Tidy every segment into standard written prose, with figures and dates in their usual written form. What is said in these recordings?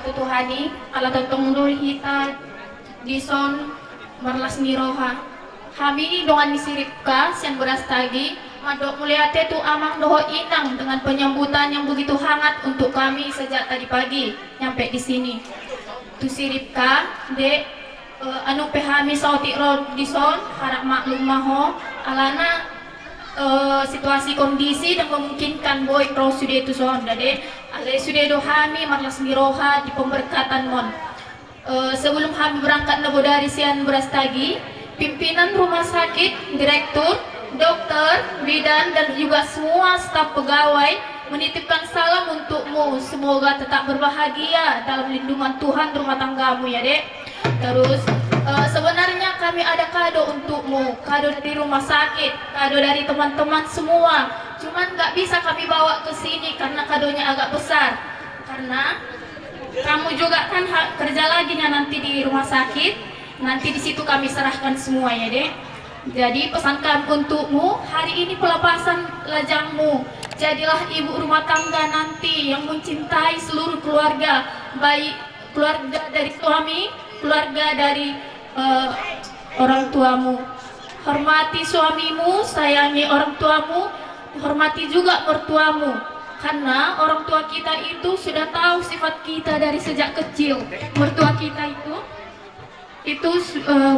tutuhani ala totong hita dison marlas niroha. Kami dongan nisiripka sian beras tagi madok muliate tu amang doho inang dengan penyambutan yang begitu hangat untuk kami sejak tadi pagi nyampe di sini. Tu siripka de anu pehami sauti ro dison harap maklum maho alana situasi kondisi dan memungkinkan boy pro sude tu son dade ale sude do hami marlas niroha di pemberkatan mon. Sebelum kami berangkat nebo dari sian beras tagi, pimpinan rumah sakit, direktur, dokter, bidan dan juga semua staf pegawai menitipkan salam untukmu. Semoga tetap berbahagia dalam lindungan Tuhan rumah tanggamu ya dek. Terus sebenarnya kami ada kado untukmu, kado dari rumah sakit, kado dari teman-teman semua. Cuman nggak bisa kami bawa ke sini karena kadonya agak besar. Karena kamu juga kan kerja lagi nanti di rumah sakit. Nanti di situ kami serahkan semua ya dek. Jadi pesan kami untukmu, hari ini pelepasan lajangmu. Jadilah ibu rumah tangga nanti yang mencintai seluruh keluarga, baik keluarga dari suami, keluarga dari orang tuamu. Hormati suamimu, sayangi orang tuamu, hormati juga mertuamu. Karena orang tua kita itu sudah tahu sifat kita dari sejak kecil. Mertua kita itu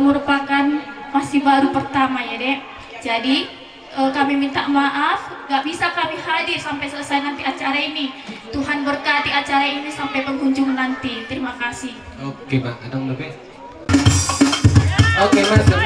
merupakan masih baru pertama ya dek. Jadi kami minta maaf gak bisa kami hadir sampai selesai nanti acara ini. Tuhan berkati acara ini sampai penghujung nanti. Terima kasih. Oke Pak, Adang lebih. Oke masuk.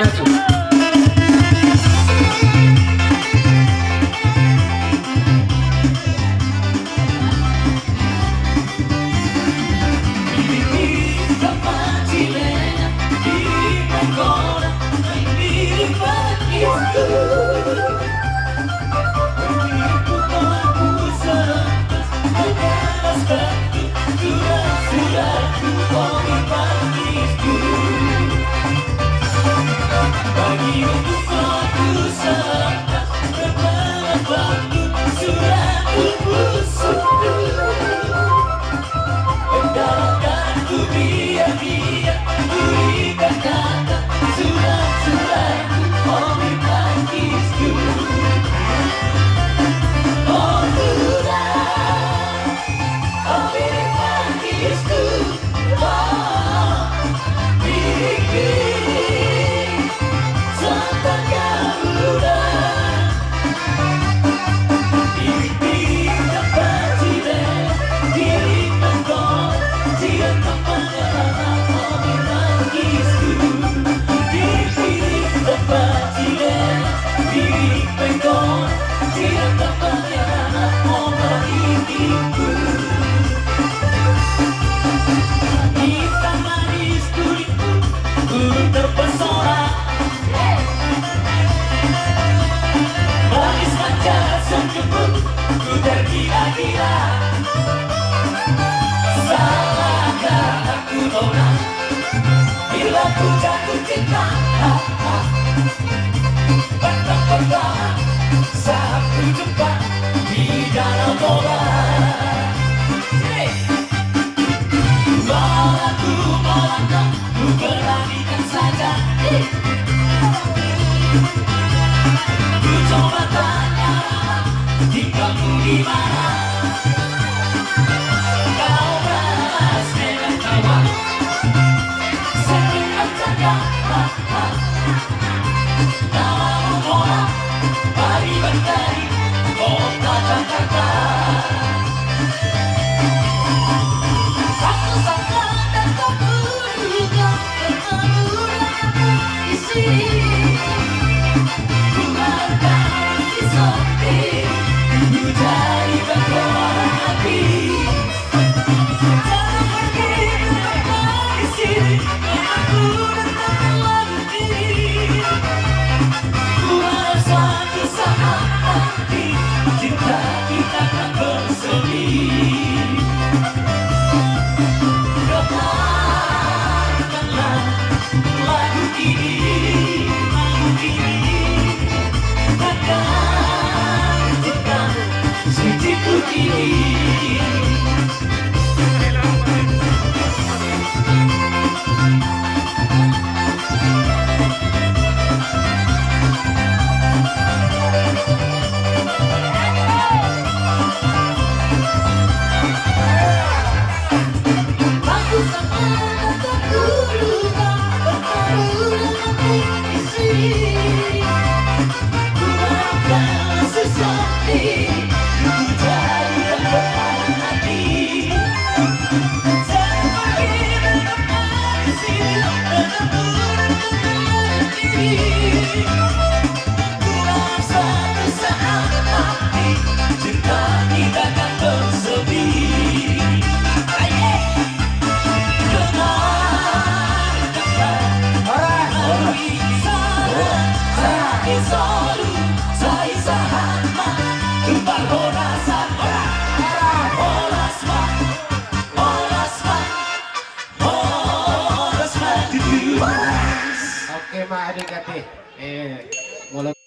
Cinta kita solu sa isahan man tumbal horasan oras man Oke, Mak Adik Ati. Mulai